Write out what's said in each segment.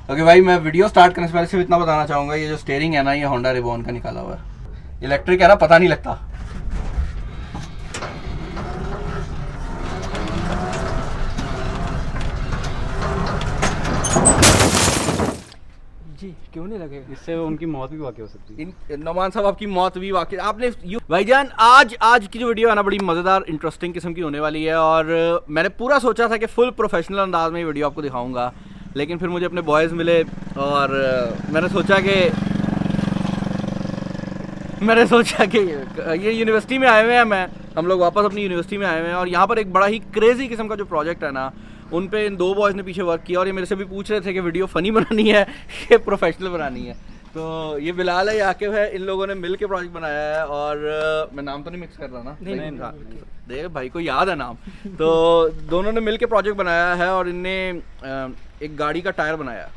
Okay भाई, मैं video start करने से पहले सिर्फ इतना बताना चाहूँगा, ये जो स्टीयरिंग है ना, ये होंडा रिबॉन का निकाला हुआ है। इलेक्ट्रिक है ना, पता नहीं लगता। जी क्यों नहीं लगे? इससे उनकी मौत भी वाकई हो सकती है। नौमान साहब, आपकी मौत भी वाकई आपने भाईजान, आज की जो वीडियो है ना, बड़ी मज़ेदार इंटरेस्टिंग किस्म की होने वाली है। और मैंने पूरा सोचा था कि फुल प्रोफेशनल अंदाज में ये वीडियो आपको दिखाऊंगा, लेकिन फिर मुझे अपने बॉयज़ मिले और मैंने सोचा कि ये यूनिवर्सिटी में आए हुए हैं, हम लोग वापस अपनी यूनिवर्सिटी में आए हुए हैं और यहाँ पर एक बड़ा ही क्रेज़ी किस्म का जो प्रोजेक्ट है ना, उन पे इन दो बॉयज़ ने पीछे वर्क किया और ये मेरे से भी पूछ रहे थे कि वीडियो फ़नी बनानी है कि प्रोफेशनल बनानी है। तो ये बिलाल है, आकिब है, इन लोगों ने मिल के प्रोजेक्ट बनाया है। और मैं नाम तो नहीं मिक्स कर रहा ना? नहीं, देख भाई को याद है नाम। तो दोनों ने मिल के प्रोजेक्ट बनाया है और इनने एक गाड़ी का टायर बनाया,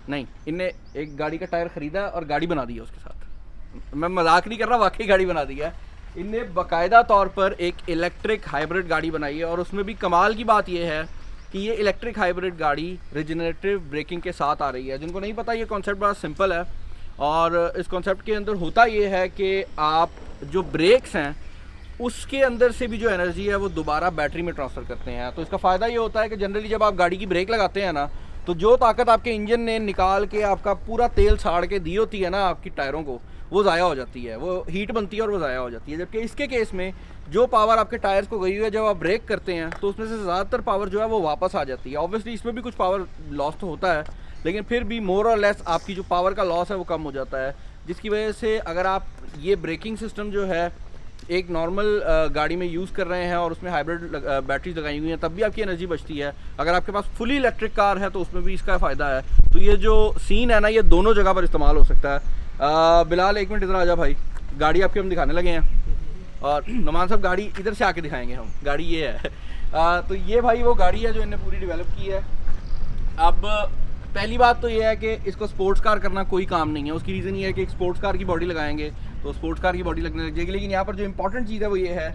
नहीं, इनने एक गाड़ी का टायर ख़रीदा और गाड़ी बना दी है उसके साथ। मैं मजाक नहीं कर रहा, वाकई गाड़ी बना दी है इनने। बाकायदा तौर पर एक इलेक्ट्रिक हाइब्रिड गाड़ी बनाई है और उसमें भी कमाल की बात यह है कि ये इलेक्ट्रिक हाइब्रिड गाड़ी रिजनरेटिव ब्रेकिंग के साथ आ रही है। जिनको नहीं पता, ये कॉन्सेप्ट बड़ा सिंपल है और इस कॉन्सेप्ट के अंदर होता ये है कि आप जो ब्रेक्स हैं उसके अंदर से भी जो एनर्जी है वो दोबारा बैटरी में ट्रांसफ़र करते हैं। तो इसका फ़ायदा ये होता है कि जनरली जब आप गाड़ी की ब्रेक लगाते हैं ना, तो जो ताकत आपके इंजन ने निकाल के आपका पूरा तेल साड़ के दी होती है ना आपकी टायरों को, वो ज़ाया हो जाती है, वो हीट बनती है और वो ज़ाया हो जाती है। जबकि इसके केस में जो पावर आपके टायर्स को गई हुई है, जब आप ब्रेक करते हैं तो उसमें से ज़्यादातर पावर जो है वो वापस आ जाती है। ऑब्वियसली इसमें भी कुछ पावर लॉस तो होता है, लेकिन फिर भी मोर और लेस आपकी जो पावर का लॉस है वो कम हो जाता है। जिसकी वजह से अगर आप ये ब्रेकिंग सिस्टम जो है एक नॉर्मल गाड़ी में यूज़ कर रहे हैं और उसमें हाइब्रिड बैटरीज लगाई हुई हैं, तब भी आपकी एनर्जी बचती है। अगर आपके पास फुली इलेक्ट्रिक कार है तो उसमें भी इसका फ़ायदा है। तो ये जो सीन है ना, ये दोनों जगह पर इस्तेमाल हो सकता है। बिलाल एक मिनट इधर आ जा भाई, गाड़ी आपकी हम दिखाने लगे हैं और नुमान साहब गाड़ी इधर से आके दिखाएंगे हम। गाड़ी ये है तो ये भाई वो गाड़ी है जो इन्हें पूरी डेवलप की है। अब पहली बात तो ये है कि इसको स्पोर्ट्स कार करना कोई काम नहीं है। उसकी रीज़न ये है कि एक स्पोर्ट्स कार की बॉडी लगाएंगे तो स्पोर्ट्स कार की बॉडी लगने लग जाएगी। लेकिन यहाँ पर जो इंपॉर्टेंट चीज़ है वो ये है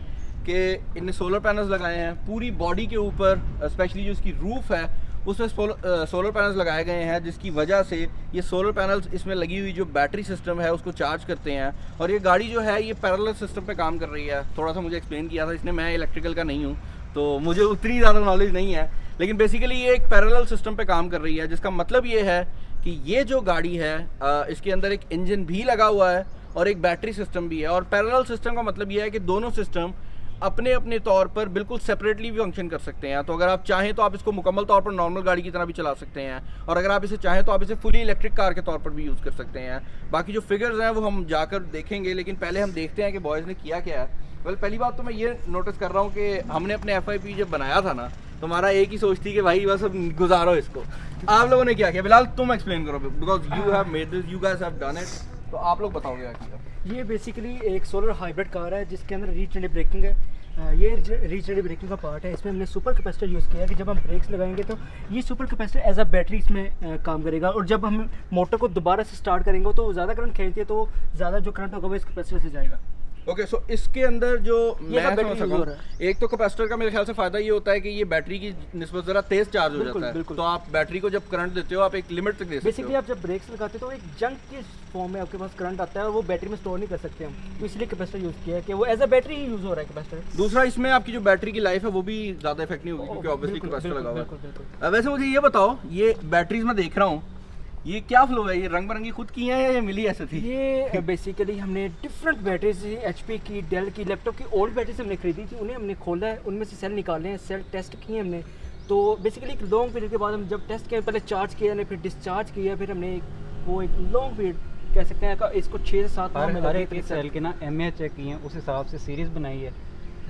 कि इनने सोलर पैनल्स लगाए हैं पूरी बॉडी के ऊपर, स्पेशली जो इसकी रूफ़ है उसमें सोलर पैनल्स लगाए गए हैं, जिसकी वजह से ये सोलर पैनल्स इसमें लगी हुई जो बैटरी सिस्टम है उसको चार्ज करते हैं। और ये गाड़ी जो है ये पैरेलल सिस्टम पे काम कर रही है। थोड़ा सा मुझे एक्सप्लेन किया था इसने, मैं इलेक्ट्रिकल का नहीं हूँ तो मुझे उतनी ज़्यादा नॉलेज नहीं है, लेकिन बेसिकली ये एक पैरेलल सिस्टम पे काम कर रही है। जिसका मतलब ये है कि ये जो गाड़ी है इसके अंदर एक इंजन भी लगा हुआ है और एक बैटरी सिस्टम भी है। और पैरेलल सिस्टम का मतलब ये है कि दोनों सिस्टम अपने अपने तौर पर बिल्कुल सेपरेटली भी फंक्शन कर सकते हैं। तो अगर आप चाहें तो आप इसको मुकम्मल तौर पर नॉर्मल गाड़ी की तरह भी चला सकते हैं और अगर आप इसे चाहें तो आप इसे फुली इलेक्ट्रिक कार के तौर पर भी यूज़ कर सकते हैं। बाकी जो फिगर्स हैं वो हम जाकर देखेंगे, लेकिन पहले हम देखते हैं कि बॉयज़ ने किया क्या है। पहली बात तो मैं ये नोटिस कर रहा हूँ कि हमने अपने FIP जब बनाया था ना, तो हमारा एक ही सोच थी कि भाई बस अब गुजारो इसको। आप लोगों ने क्या किया? बिलाल तुम एक्सप्लेन करो, because you have made this, you guys have done it, तो आप लोग बताओगे क्या किया। ये बेसिकली एक सोलर हाइब्रिड कार है जिसके अंदर रीजनरेटिव ब्रेकिंग है। ये रीजनरेटिव ब्रेकिंग का पार्ट है। इसमें हमने सुपर कैपेसिटर यूज़ किया है कि जब हम ब्रेक्स लगाएंगे तो ये super capacitor as a battery इसमें काम करेगा और जब हम मोटर को दोबारा से स्टार्ट करेंगे तो ज़्यादा करंट खींचती है तो ज़्यादा जो करंट होगा वो इस कैपेसिटर से जाएगा। ओके, सो इसके अंदर जो मैं समझ सकता हूँ, एक तो कैपेसिटर का मेरे ख्याल से फ़ायदा ये होता है कि ये बैटरी की निस्बत ज़रा तेज़ चार्ज हो जाता है। तो आप बैटरी को जब करंट देते हो आप एक लिमिट तक दे सकते हो। बेसिकली आप जब ब्रेक्स लगाते हो तो एक जंक के फॉर्म में आपके पास करंट आता है और वो बैटरी में स्टोर नहीं कर सकते हम, तो इसलिए कैपेसिटर यूज़ किया है कि वो एज अ बैटरी ही यूज़ हो रहा है कैपेसिटर। दूसरा, इसमें आपकी जो बैटरी की लाइफ है वो भी ज़्यादा इफेक्ट नहीं होगी क्योंकि ऑब्वियसली कैपेसिटर लगा हुआ है। वैसे मुझे ये बताओ, ये बैटरीज में देख रहा हूँ, ये क्या फ्लो है? ये रंग बिरंगी खुद की हैं या ये मिली ऐसे थी? ये बेसिकली हमने डिफरेंट बैटरीज HP की, डेल की, लैपटॉप की ओल्ड बैटरीज हमने खरीदी थी, उन्हें हमने खोला है, उनमें से सेल निकाले हैं, सेल टेस्ट किए हमने। तो बेसिकली एक लॉन्ग पीरियड के बाद हम जब टेस्ट किया, पहले चार्ज किया ने फिर डिस्चार्ज किया, फिर हमने वो एक लॉन्ग पीरियड कह सकते हैं इसको 6 से 7 माह में हर एक सेल के ना MAH चेक किए हैं, उस हिसाब से सीरीज़ बनाई है।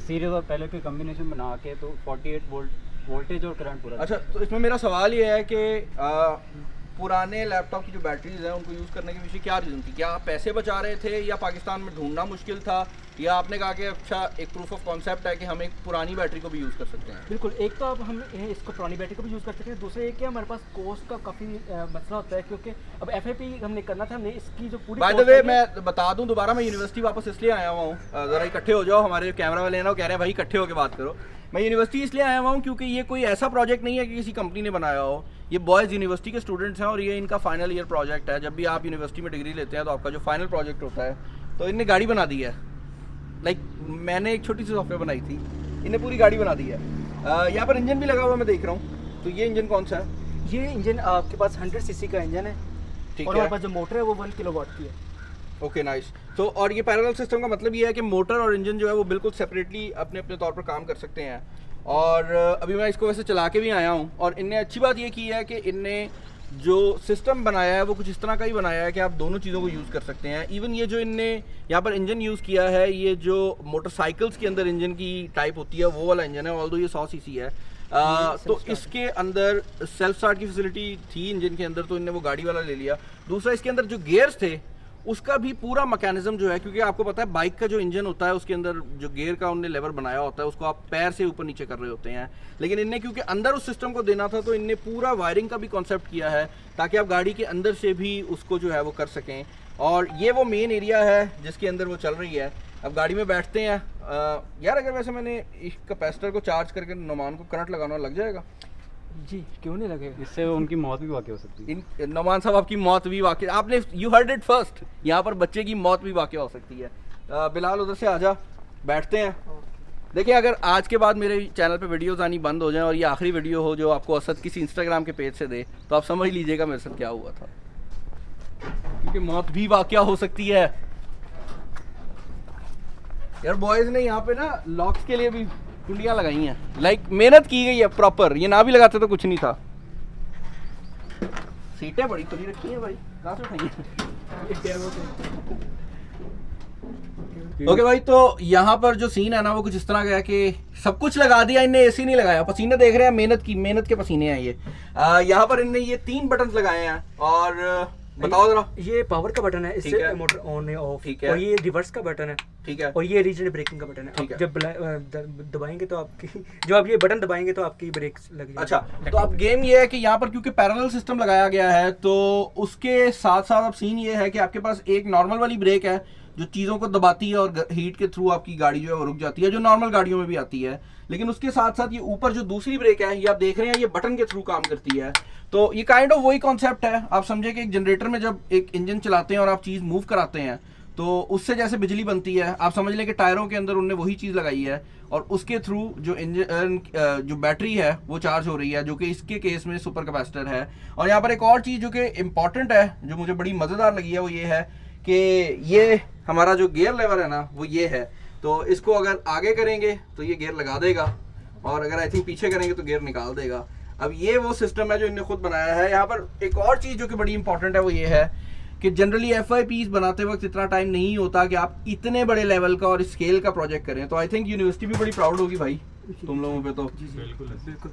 सीरीज़ और पहले के कम्बिनेशन बना के तो 48 वोल्ट वोल्टेज और करंट पूरा। अच्छा, तो इसमें मेरा सवाल ये है कि पुराने लैपटॉप की जो बैटरीज हैं उनको यूज़ करने के पीछे क्या रीज़न थी? क्या आप पैसे बचा रहे थे या पाकिस्तान में ढूंढना मुश्किल था, या आपने कहा कि अच्छा एक प्रूफ ऑफ कॉन्सेप्ट है कि हम एक पुरानी बैटरी को भी यूज़ कर सकते हैं? बिल्कुल, एक तो अब हम इसको पुरानी बैटरी को भी यूज़ कर सकते हैं, दूसरा एक कि हमारे पास कॉस्ट का काफ़ी मसला होता है क्योंकि अब FIP हमने करना था, हमने इसकी जो पूरी बाय द वे मैं बता दूं दोबारा, मैं यूनिवर्सिटी वापस इसलिए आया हुआ हूँ, ज़रा इकट्ठे हो जाओ, हमारे कैमरा वाले हैं ना वो कह रहे हैं भाई इकट्ठे होकर बात करो। मैं यूनिवर्सिटी इसलिए आया हुआ हूँ क्योंकि ये कोई ऐसा प्रोजेक्ट नहीं है कि किसी कंपनी ने बनाया हो, ये बॉयज़ यूनिवर्सिटी के स्टूडेंट्स हैं और ये इनका फाइनल ईयर प्रोजेक्ट है। जब भी आप यूनिवर्सिटी में डिग्री लेते हैं तो आपका जो फाइनल प्रोजेक्ट होता है, तो इनने गाड़ी बना दी है। लाइक मैंने एक छोटी सी सॉफ्टवेयर बनाई थी, इन्हें पूरी गाड़ी बना दी है। यहाँ पर इंजन भी लगा हुआ मैं देख रहा हूँ। तो ये इंजन कौन सा है? ये इंजन आपके पास 100 सीसी का इंजन है, ठीक और है। हमारे पास जो मोटर है वो 1 किलोवाट की है। Okay nice. तो और ये पैरेलल सिस्टम का मतलब ये है कि मोटर और इंजन जो है वो बिल्कुल सेपरेटली अपने अपने तौर पर काम कर सकते हैं। और अभी मैं इसको वैसे चला के भी आया हूँ, और इनने अच्छी बात ये की है कि इनने जो सिस्टम बनाया है वो कुछ इस तरह का ही बनाया है कि आप दोनों चीज़ों को यूज़ कर सकते हैं। इवन ये जो इनने यहाँ पर इंजन यूज़ किया है, ये जो मोटरसाइकिल्स के अंदर इंजन की टाइप होती है वो वाला इंजन है, ऑल्दो ये 100 सीसी है। तो इसके अंदर सेल्फ स्टार्ट की फैसिलिटी थी इंजन के अंदर, तो इनने वो गाड़ी वाला ले लिया। दूसरा, इसके अंदर जो गियर्स थे उसका भी पूरा मैकेनिज्म जो है, क्योंकि आपको पता है बाइक का जो इंजन होता है उसके अंदर जो गियर का उन्होंने लेवर बनाया होता है उसको आप पैर से ऊपर नीचे कर रहे होते हैं, लेकिन इनने क्योंकि अंदर उस सिस्टम को देना था तो इनने पूरा वायरिंग का भी कॉन्सेप्ट किया है ताकि आप गाड़ी के अंदर से भी उसको जो है वो कर सकें। और ये वो मेन एरिया है जिसके अंदर वो चल रही है। अब गाड़ी में बैठते हैं। यार अगर वैसे मैंने इस कैपेसिटर को चार्ज करके नोमान को करंट लगाना लग जाएगा? जी क्यों नहीं लगेगा? इससे उनकी मौत भी वाक़ई हो सकती है। नोमान साहब आपकी मौत भी वाकई, आपने यू हर्ड इट फर्स्ट, यहाँ पर बच्चे की मौत भी वाकई हो सकती है। बिलाल उधर से आजा, बैठते हैं। देखिए अगर आज के बाद मेरे चैनल पे वीडियोस आनी बंद हो जाएं और ये आखिरी वीडियो हो जो आपको असद किसी इंस्टाग्राम के पेज से दे, तो आप समझ लीजिएगा मेरे साथ क्या हुआ था, क्योंकि मौत भी वाकई हो सकती है। यार बॉयज़ ने यहाँ पे ना लॉक्स के लिए भी कुंडियाँ लगाई हैं, लाइक मेहनत की गई है प्रॉपर। ये ना भी लगाते तो कुछ नहीं था। सीटें बड़ी खुली रखी हैं भाई, कहाँ से उठाई हैं? ओके भाई, तो यहाँ पर जो सीन है ना वो कुछ इस तरह का है कि सब कुछ लगा दिया इनने, एसी नहीं लगाया। पसीने देख रहे हैं, मेहनत के पसीने हैं ये। यहाँ पर इनने ये 3 बटन लगाए हैं, और बताओ जरा। ये पावर का बटन है, ठीक इससे है। मोटर ऑन है ऑफ, ठीक है। और ये रिवर्स का बटन है, ठीक है। और ये रीजनल ब्रेकिंग का बटन है। ठीक है। जब दबाएंगे तो आपकी जो आप ये बटन दबाएंगे तो आपकी ब्रेक लगेगी। अच्छा, तो अब गेम ये है कि यहाँ पर क्योंकि पैरेलल सिस्टम लगाया गया है तो उसके साथ साथ अब सीन ये है कि आपके पास एक नॉर्मल वाली ब्रेक है जो चीज़ों को दबाती है और हीट के थ्रू आपकी गाड़ी जो है वो रुक जाती है, जो नॉर्मल गाड़ियों में भी आती है। लेकिन उसके साथ साथ ये ऊपर जो दूसरी ब्रेक है ये आप देख रहे हैं, ये बटन के थ्रू काम करती है। तो ये काइंड ऑफ वही कॉन्सेप्ट है। आप समझे कि एक जनरेटर में जब एक इंजन चलाते हैं और आप चीज़ मूव कराते हैं तो उससे जैसे बिजली बनती है, आप समझ लें कि टायरों के अंदर उन्होंने वही चीज़ लगाई है और उसके थ्रू जो इंजन जो बैटरी है वो चार्ज हो रही है, जो कि इसके केस में सुपर कैपेसिटर है। और यहाँ पर एक और चीज़ जो कि इम्पॉर्टेंट है, जो मुझे बड़ी मज़ेदार लगी है, वो ये है कि ये हमारा जो गियर लेवर है ना वो ये है। तो इसको अगर आगे करेंगे तो ये गियर लगा देगा, और अगर आई थिंक पीछे करेंगे तो गियर निकाल देगा। अब ये वो सिस्टम है जो इन्होंने खुद बनाया है। यहाँ पर एक और चीज़ जो कि बड़ी इंपॉर्टेंट है वो ये है कि जनरली FIPs बनाते वक्त इतना टाइम नहीं होता कि आप इतने बड़े लेवल का और स्केल का प्रोजेक्ट करें। तो आई थिंक यूनिवर्सिटी भी बड़ी प्राउड होगी भाई तुम लोगों पे। तो बिल्कुल।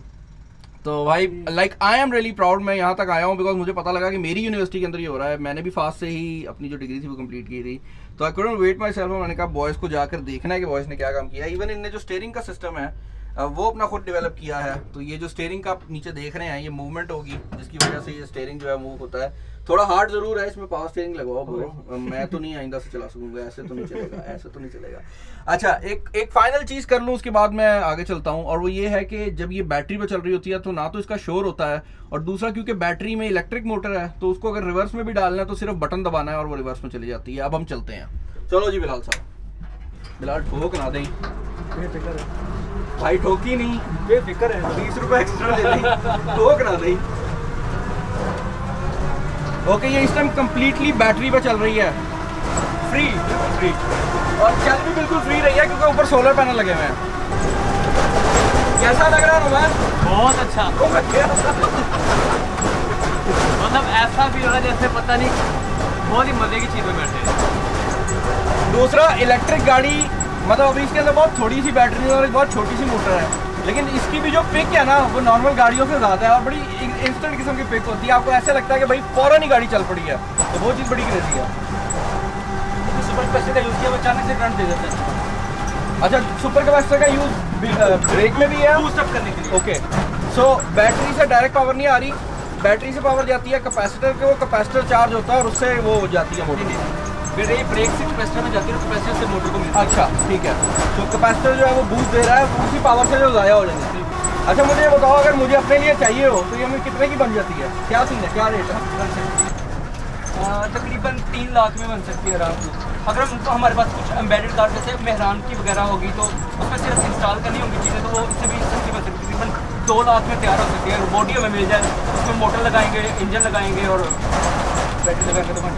तो भाई like I am really proud. मैं यहाँ तक आया हूँ बिकॉज मुझे पता लगा कि मेरी यूनिवर्सिटी के अंदर ये हो रहा है। मैंने भी फास्ट से ही अपनी जो डिग्री थी वो कंप्लीट की थी, तो I couldn't wait myself. मैंने कहा बॉयज़ को जाकर देखना है कि बॉयज़ ने क्या काम किया। इवन इनने जो स्टीयरिंग का सिस्टम है वो अपना खुद डेवलप किया है। तो ये जो स्टीयरिंग का आप नीचे देख रहे हैं ये मूवमेंट होगी, जिसकी वजह से ये स्टीयरिंग जो है मूव होता है। थोड़ा हार्ड जरूर है, इसमें पावर स्टीयरिंग लगवाओ ब्रो। मैं तो नहीं आइंदा से चला सकूंगा, ऐसे तो नहीं चलेगा, ऐसे तो नहीं चलेगा। अच्छा, एक फाइनल चीज़ कर लूँ उसके बाद मैं आगे चलता हूँ, और वो ये है कि जब ये बैटरी पे चल रही होती है तो ना तो इसका शोर होता है, और दूसरा क्योंकि बैटरी में इलेक्ट्रिक मोटर है तो उसको अगर रिवर्स में भी डालना है तो सिर्फ बटन दबाना है और वो रिवर्स में चली जाती है। अब हम चलते हैं। चलो जी बिलाल साहब, बिलाल ठोक ना दें भाई, ठोकी नहीं, बेफिक्र है। 20 रुपए एक्स्ट्रा ले लें, ठोक ना दें। ओके, ये इस टाइम कम्प्लीटली बैटरी पे चल रही है, फ्री, और चल भी बिल्कुल फ्री रही है क्योंकि ऊपर सोलर पैनल लगे हुए हैं। कैसा लग रहा है रोमान? बहुत अच्छा। मतलब ऐसा भी हो रहा है जैसे पता नहीं, बहुत ही मजे की चीज़ में बैठे हैं। दूसरा, इलेक्ट्रिक गाड़ी मतलब अभी इसके अंदर बहुत थोड़ी सी बैटरी है और एक बहुत छोटी सी मोटर है, लेकिन इसकी भी जो पिक है ना वो नॉर्मल गाड़ियों से ज़्यादा है और बड़ी इंस्टेंट किस्म की पिक होती है। आपको ऐसा लगता है कि भाई फौरन ही गाड़ी चल पड़ी है, तो वो चीज़ बड़ी क्रेजी है। सुपर कैपेसिटर का यूज़ किया, वो अचानक से करंट दे देता है। अच्छा, सुपर कैपेसिटर का यूज़ ब्रेक में भी है, बूस्ट अप करने के लिए। ओके। सो बैटरी से डायरेक्ट पावर नहीं आ रही, बैटरी से पावर जाती है कैपेसिटर के, वो कैपेसिटर चार्ज होता है और उससे वो हो जाती है मोटर। फिर ये ब्रेक से कैपेसिटर में जाती है, कैपेसिटर से मोटर को मिलती है। अच्छा ठीक है, तो कैपेसिटर जो है वो बूस्ट दे रहा है, उसी पावर से जो ज़ाया हो जाएंगे। अच्छा मुझे ये बताओ, अगर मुझे अपने लिए चाहिए हो तो ये हमें कितने की बन जाती है? क्या सीन है, क्या रेट है? तकरीबन 3 लाख में बन सकती है आराम से। अगर उनको हमारे पास कुछ एम्बेडेड कार जैसे मेहरान की वगैरह होगी तो उसमें सिर्फ इंस्टॉल करनी होगी चीज़ें, तो वो इससे भी सस्ती बन सकती है। तकरीबन 2 लाख में तैयार हो सकती है। बॉडी हमें मिल जाए, उसमें मोटर लगाएंगे, इंजन लगाएंगे और बैटरी लगाएंगे तो बन।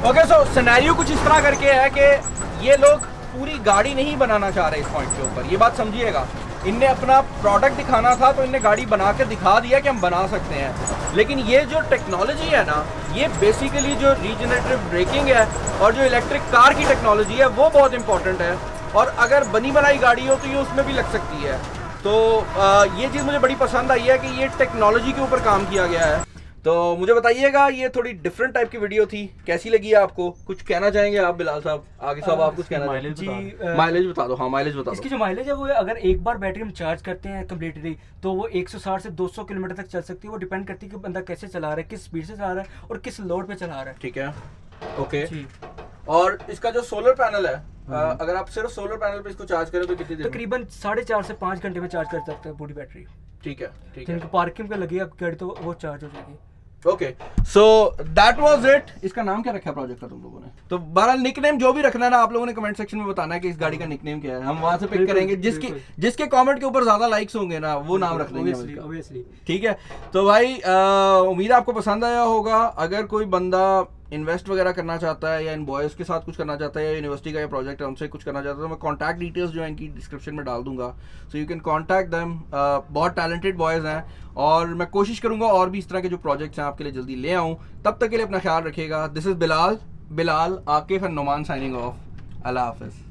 ओके, सो सिनेरियो कुछ इस तरह करके है कि ये लोग पूरी गाड़ी नहीं बनाना चाह रहे इस पॉइंट के ऊपर, ये बात समझिएगा। इनने अपना प्रोडक्ट दिखाना था तो इनने गाड़ी बना के दिखा दिया कि हम बना सकते हैं, लेकिन ये जो टेक्नोलॉजी है ना, ये बेसिकली जो रीजनरेटिव ब्रेकिंग है और जो इलेक्ट्रिक कार की टेक्नोलॉजी है वो बहुत इंपॉर्टेंट है। और अगर बनी बनाई गाड़ी हो तो ये उसमें भी लग सकती है। तो ये चीज़ मुझे बड़ी पसंद आई है कि ये टेक्नोलॉजी के ऊपर काम किया गया है। तो मुझे बताइएगा, ये थोड़ी डिफरेंट टाइप की वीडियो थी, कैसी लगी आपको? कुछ कहना चाहेंगे आप बिलाल साहब? आगे साहब आप कुछ कहना चाहेंगे? जी, माइलेज बता दो। हाँ, माइलेज बता इसकी दो। जो माइलेज है वो अगर एक बार बैटरी हम चार्ज करते हैं कम्प्लीटली तो वो 160 से 200 किलोमीटर तक चल सकती है। वो डिपेंड करती है कि बंदा कैसे चला रहा है, किस स्पीड से चला रहा है और किस लोड पे चला रहा है। ठीक है, ओके। जी, और इसका जो सोलर पैनल है, अगर आप सिर्फ सोलर पैनल पे इसको चार्ज करें तो कितनी देर में? तकरीबन 4.5 से 5 घंटे में चार्ज कर सकते हैं पूरी बैटरी। ठीक है, ठीक है। जिनको पार्किंग पे लगी अब गाड़ी तो वो चार्ज हो जाएगी। Okay, so that was it. इसका नाम क्या रखा है प्रोजेक्ट का तुम लोगों ने? तो बहरहाल निकनेम जो भी रखना है ना, आप लोगों ने कमेंट सेक्शन में बताना है कि इस गाड़ी का निकनेम क्या है। हम वहां से पिक बिल्कुल, करेंगे, जिसके कमेंट के ऊपर ज्यादा लाइक्स होंगे ना, वो नाम रख देंगे हम इसका। ऑब्वियसली। ठीक है, तो भाई उम्मीद है आपको पसंद आया होगा। अगर कोई बंदा इन्वेस्ट वगैरह करना चाहता है या इन बॉयज़ के साथ कुछ करना चाहता है या यूनिवर्सिटी का ये प्रोजेक्ट है उनसे कुछ करना चाहता है, तो मैं कॉन्टैक्ट डिटेल्स जो है इनकी डिस्क्रिप्शन में डाल दूंगा, so you can contact them. बहुत टैलेंटेड बॉयज़ हैं और मैं कोशिश करूंगा और भी इस तरह के जो प्रोजेक्ट्स हैं आपके लिए जल्दी ले आऊँ। तब तक के लिए अपना ख्याल रखिएगा। This is Bilal Akif and Numan signing off. अल्लाह हाफिज़।